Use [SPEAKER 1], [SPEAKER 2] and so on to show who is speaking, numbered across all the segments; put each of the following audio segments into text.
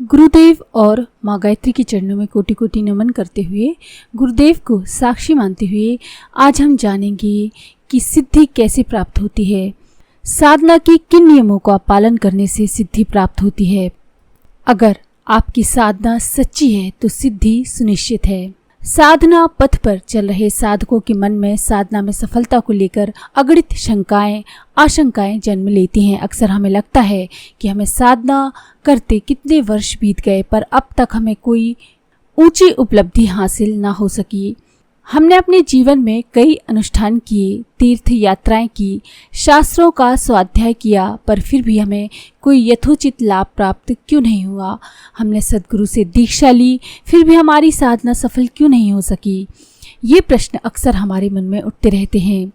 [SPEAKER 1] गुरुदेव और माँ गायत्री के चरणों में कोटि कोटि नमन करते हुए, गुरुदेव को साक्षी मानते हुए आज हम जानेंगे कि सिद्धि कैसे प्राप्त होती है। साधना के किन नियमों का पालन करने से सिद्धि प्राप्त होती है। अगर आपकी साधना सच्ची है तो सिद्धि सुनिश्चित है। साधना पथ पर चल रहे साधकों के मन में साधना में सफलता को लेकर अगणित शंकाएं, आशंकाएं जन्म लेती हैं। अक्सर हमें लगता है कि हमें साधना करते कितने वर्ष बीत गए पर अब तक हमें कोई ऊंची उपलब्धि हासिल ना हो सकी। हमने अपने जीवन में कई अनुष्ठान किए, तीर्थ यात्राएं की, शास्त्रों का स्वाध्याय किया, पर फिर भी हमें कोई यथोचित लाभ प्राप्त क्यों नहीं हुआ। हमने सद्गुरु से दीक्षा ली, फिर भी हमारी साधना सफल क्यों नहीं हो सकी। ये प्रश्न अक्सर हमारे मन में उठते रहते हैं।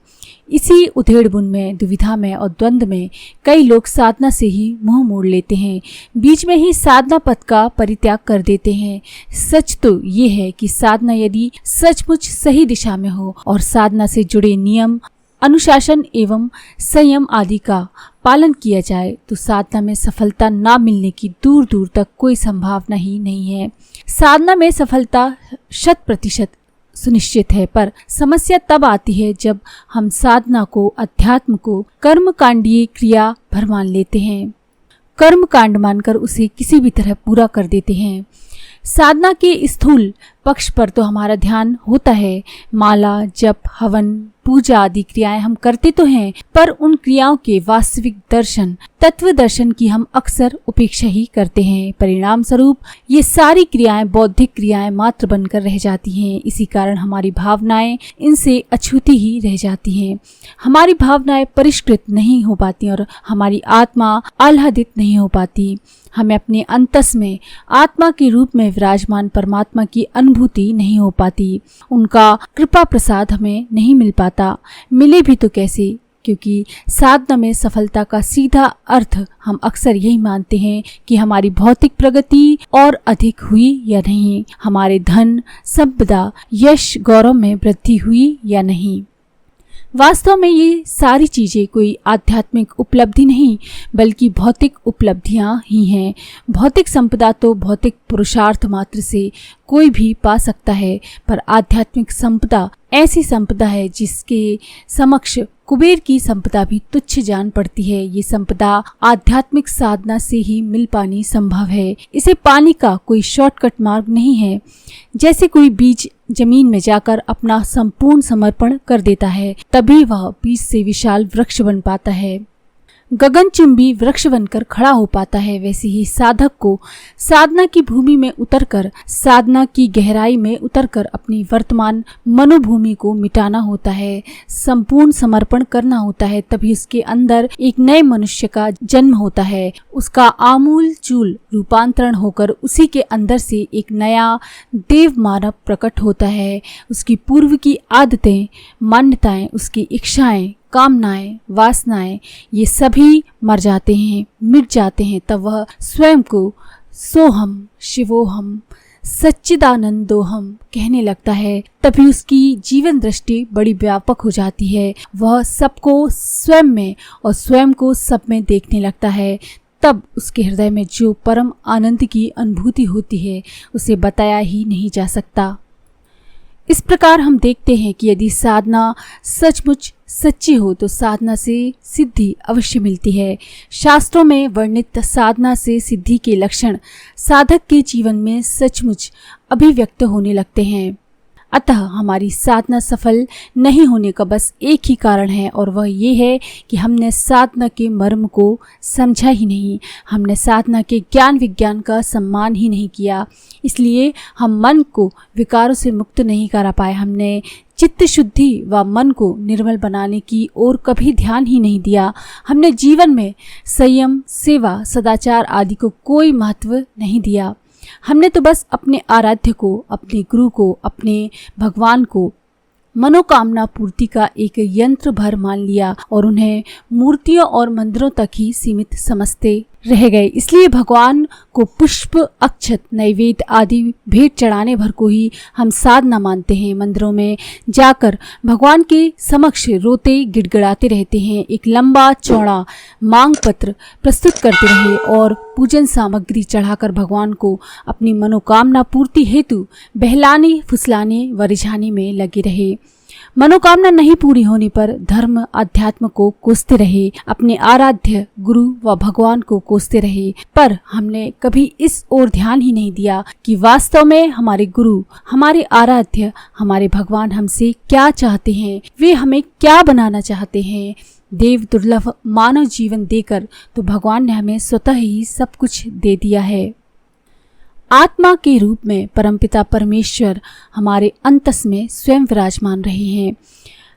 [SPEAKER 1] इसी उधेड़-बुन में, दुविधा में और द्वंद्व में कई लोग साधना से ही मुंह मोड़ लेते हैं, बीच में ही साधना पथ का परित्याग कर देते हैं। सच तो ये है कि साधना यदि सचमुच सही दिशा में हो और साधना से जुड़े नियम, अनुशासन एवं संयम आदि का पालन किया जाए तो साधना में सफलता ना मिलने की दूर दूर तक कोई संभावना ही नहीं है। साधना में सफलता 100% सुनिश्चित है, पर समस्या तब आती है जब हम साधना को, अध्यात्म को कर्मकांडीय क्रिया भर मान लेते हैं, कर्म कांड मानकर उसे किसी भी तरह पूरा कर देते हैं। साधना के स्थूल पक्ष पर तो हमारा ध्यान होता है, माला, जप, हवन, पूजा आदि क्रियाएं हम करते तो हैं, पर उन क्रियाओं के वास्तविक दर्शन, तत्व दर्शन की हम अक्सर उपेक्षा ही करते हैं। परिणाम स्वरूप ये सारी क्रियाएं बौद्धिक क्रियाएं मात्र बनकर रह जाती हैं। इसी कारण हमारी भावनाएं इनसे अछूती ही रह जाती हैं। हमारी भावनाएं परिष्कृत नहीं हो पाती और हमारी आत्मा आह्लादित नहीं हो पाती। हमें अपने अंतस में आत्मा के रूप में विराजमान परमात्मा की अनुभूति नहीं हो पाती। उनका कृपा प्रसाद हमें नहीं मिल पाता। मिले भी तो कैसे, क्योंकि साधना में सफलता का सीधा अर्थ हम अक्सर यही मानते हैं कि हमारी भौतिक प्रगति और अधिक हुई या नहीं, हमारे धन, संपदा, यश, गौरव में वृद्धि हुई या नहीं। वास्तव में ये सारी चीजें कोई आध्यात्मिक उपलब्धि नहीं बल्कि भौतिक उपलब्धियां ही हैं। भौतिक संपदा तो भौतिक पुरुषार्थ मात्र से कोई भी पा सकता है, पर आध्यात्मिक संपदा ऐसी संपदा है जिसके समक्ष कुबेर की संपदा भी तुच्छ जान पड़ती है। ये संपदा आध्यात्मिक साधना से ही मिल पानी संभव है। इसे पाने का कोई शॉर्टकट मार्ग नहीं है। जैसे कोई बीज जमीन में जाकर अपना संपूर्ण समर्पण कर देता है, तभी वह बीज से विशाल वृक्ष बन पाता है, गगनचुंबी वृक्ष बनकर खड़ा हो पाता है। वैसे ही साधक को साधना की भूमि में उतरकर, साधना की गहराई में उतरकर अपनी वर्तमान मनोभूमि को मिटाना होता है, संपूर्ण समर्पण करना होता है। तभी उसके अंदर एक नए मनुष्य का जन्म होता है। उसका आमूल चूल रूपांतरण होकर उसी के अंदर से एक नया देव मानव प्रकट होता है। उसकी पूर्व की आदतें, मान्यताएं, उसकी इच्छाएं, कामनाएं, वासनाएं, ये सभी मर जाते हैं, मिट जाते हैं। तब वह स्वयं को सोहम शिवोहम सच्चिदानंदोहम कहने लगता है। तभी उसकी जीवन दृष्टि बड़ी व्यापक हो जाती है। वह सबको स्वयं में और स्वयं को सब में देखने लगता है। तब उसके हृदय में जो परम आनंद की अनुभूति होती है उसे बताया ही नहीं जा सकता। इस प्रकार हम देखते हैं कि यदि साधना सचमुच सच्ची हो तो साधना से सिद्धि अवश्य मिलती है। शास्त्रों में वर्णित साधना से सिद्धि के लक्षण साधक के जीवन में सचमुच अभिव्यक्त होने लगते हैं। अतः हमारी साधना सफल नहीं होने का बस एक ही कारण है, और वह ये है कि हमने साधना के मर्म को समझा ही नहीं। हमने साधना के ज्ञान विज्ञान का सम्मान ही नहीं किया। इसलिए हम मन को विकारों से मुक्त नहीं करा पाए। हमने चित्त शुद्धि व मन को निर्मल बनाने की ओर कभी ध्यान ही नहीं दिया। हमने जीवन में संयम, सेवा, सदाचार आदि को कोई महत्व नहीं दिया। हमने तो बस अपने आराध्य को, अपने गुरु को, अपने भगवान को मनोकामना पूर्ति का एक यंत्र भर मान लिया और उन्हें मूर्तियों और मंदिरों तक ही सीमित समझते रह गए। इसलिए भगवान को पुष्प, अक्षत, नैवेद्य आदि भेंट चढ़ाने भर को ही हम साधना मानते हैं। मंदिरों में जाकर भगवान के समक्ष रोते गिड़गिड़ाते रहते हैं, एक लंबा चौड़ा मांग पत्र प्रस्तुत करते रहे और पूजन सामग्री चढ़ाकर भगवान को अपनी मनोकामना पूर्ति हेतु बहलाने, फुसलाने व रिझाने में लगे रहे। मनोकामना नहीं पूरी होने पर धर्म अध्यात्म को कोसते रहे, अपने आराध्य गुरु व भगवान को कोसते रहे, पर हमने कभी इस ओर ध्यान ही नहीं दिया कि वास्तव में हमारे गुरु, हमारे आराध्य, हमारे भगवान हमसे क्या चाहते हैं, वे हमें क्या बनाना चाहते हैं। देव दुर्लभ मानव जीवन देकर तो भगवान ने हमें स्वतः ही सब कुछ दे दिया है। आत्मा के रूप में परमपिता परमेश्वर हमारे अंतस में स्वयं विराजमान रहे हैं।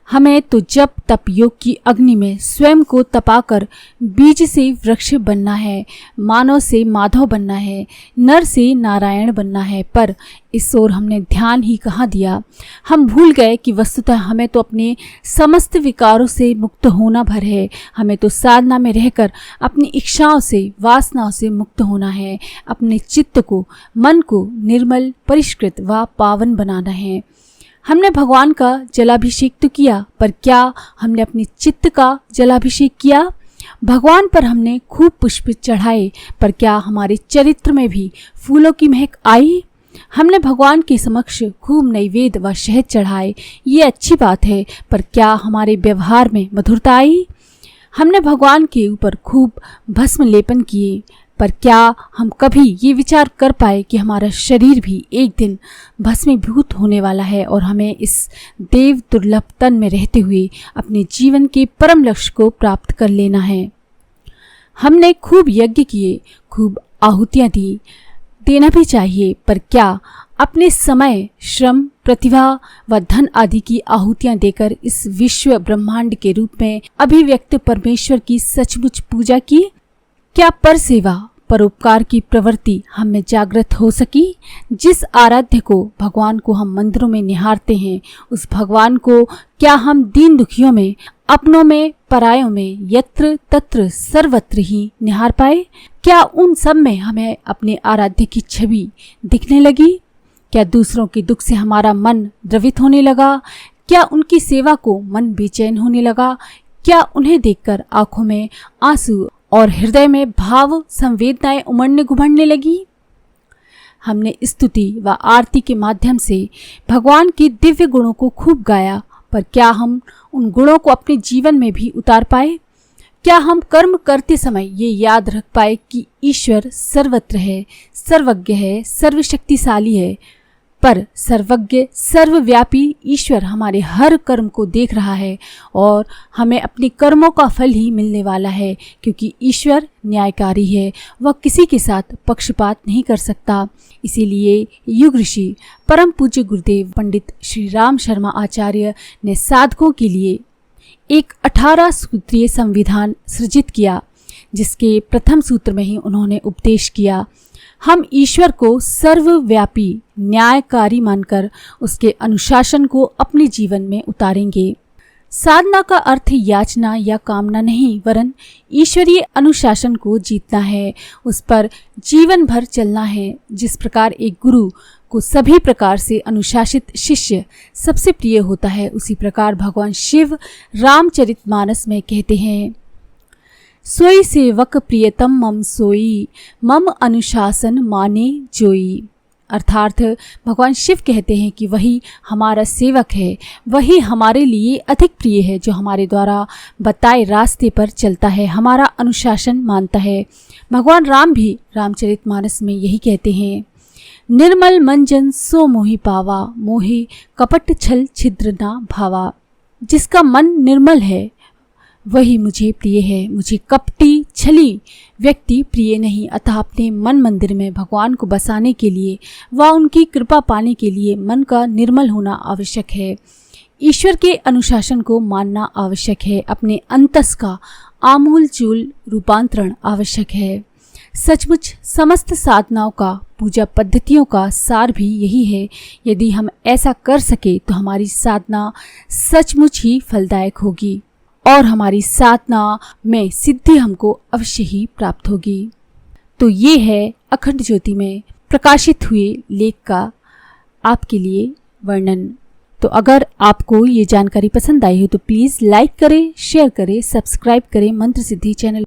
[SPEAKER 1] हमें तो जप तप योग की अग्नि में स्वयं को तपाकर बीज से वृक्ष बनना है, मानव से माधव बनना है, नर से नारायण बनना है, पर इस ओर हमने ध्यान ही कहाँ दिया। हम भूल गए कि वस्तुतः हमें तो अपने समस्त विकारों से मुक्त होना भर है। हमें तो साधना में रहकर अपनी इच्छाओं से, वासनाओं से मुक्त होना है, अपने चित्त को, मन को निर्मल, परिष्कृत व पावन बनाना है। हमने भगवान का जलाभिषेक तो किया, पर क्या हमने अपने चित्त का जलाभिषेक किया? भगवान पर हमने खूब पुष्प चढ़ाए, पर क्या हमारे चरित्र में भी फूलों की महक आई? हमने भगवान के समक्ष खूब नैवेद्य व शहद चढ़ाए, ये अच्छी बात है, पर क्या हमारे व्यवहार में मधुरता आई? हमने भगवान के ऊपर खूब भस्म लेपन किए, पर क्या हम कभी ये विचार कर पाए कि हमारा शरीर भी एक दिन भस्मीभूत होने वाला है और हमें इस देव दुर्लभ तन में रहते हुए अपने जीवन के परम लक्ष्य को प्राप्त कर लेना है। हमने खूब यज्ञ किए, खूब आहुतियाँ दी, देना भी चाहिए, पर क्या अपने समय, श्रम, प्रतिभा व धन आदि की आहुतियाँ देकर इस विश्व ब्रह्मांड के रूप में अभिव्यक्त परमेश्वर की सचमुच पूजा की? क्या पर सेवा, परोपकार की प्रवृत्ति हम में जागृत हो सकी? जिस आराध्य को, भगवान को हम मंदिरों में निहारते हैं, उस भगवान को क्या हम दीन दुखियों में, अपनों में, परायों में, यत्र तत्र सर्वत्र ही निहार पाए? क्या उन सब में हमें अपने आराध्य की छवि दिखने लगी? क्या दूसरों के दुख से हमारा मन द्रवित होने लगा? क्या उनकी सेवा को मन बेचैन होने लगा? क्या उन्हें देखकर आंखों में आंसू और हृदय में भाव संवेदनाएं उमड़ने घुमड़ने लगी? हमने स्तुति व आरती के माध्यम से भगवान के दिव्य गुणों को खूब गाया, पर क्या हम उन गुणों को अपने जीवन में भी उतार पाए? क्या हम कर्म करते समय ये याद रख पाए कि ईश्वर सर्वत्र है, सर्वज्ञ है, सर्वशक्तिशाली है, पर सर्वज्ञ सर्वव्यापी ईश्वर हमारे हर कर्म को देख रहा है और हमें अपने कर्मों का फल ही मिलने वाला है, क्योंकि ईश्वर न्यायकारी है, वह किसी के साथ पक्षपात नहीं कर सकता। इसीलिए युग ऋषि परम पूज्य गुरुदेव पंडित श्री राम शर्मा आचार्य ने साधकों के लिए एक 18 सूत्रीय संविधान सृजित किया, जिसके प्रथम सूत्र में ही उन्होंने उपदेश किया, हम ईश्वर को सर्वव्यापी न्यायकारी मानकर उसके अनुशासन को अपने जीवन में उतारेंगे। साधना का अर्थ याचना या कामना नहीं, वरन ईश्वरीय अनुशासन को जीतना है, उस पर जीवन भर चलना है। जिस प्रकार एक गुरु को सभी प्रकार से अनुशासित शिष्य सबसे प्रिय होता है, उसी प्रकार भगवान शिव रामचरितमानस में कहते हैं, सोई सेवक प्रियतम मम सोई, मम अनुशासन माने जोई। अर्थात भगवान शिव कहते हैं कि वही हमारा सेवक है, वही हमारे लिए अधिक प्रिय है, जो हमारे द्वारा बताए रास्ते पर चलता है, हमारा अनुशासन मानता है। भगवान राम भी रामचरितमानस में यही कहते हैं, निर्मल मंजन सो मोहि पावा, मोहि कपट छल छिद्र ना भावा। जिसका मन निर्मल है वही मुझे प्रिय है, मुझे कपटी छली व्यक्ति प्रिय नहीं। अतः अपने मन मंदिर में भगवान को बसाने के लिए व उनकी कृपा पाने के लिए मन का निर्मल होना आवश्यक है, ईश्वर के अनुशासन को मानना आवश्यक है, अपने अंतस का आमूल चूल रूपांतरण आवश्यक है। सचमुच समस्त साधनाओं का, पूजा पद्धतियों का सार भी यही है। यदि हम ऐसा कर सके तो हमारी साधना सचमुच ही फलदायक होगी और हमारी साधना में सिद्धि हमको अवश्य ही प्राप्त होगी। तो ये है अखंड ज्योति में प्रकाशित हुए लेख का आपके लिए वर्णन। तो अगर आपको ये जानकारी पसंद आई हो तो प्लीज़ लाइक करें, शेयर करें, सब्सक्राइब करें मंत्र सिद्धि चैनल।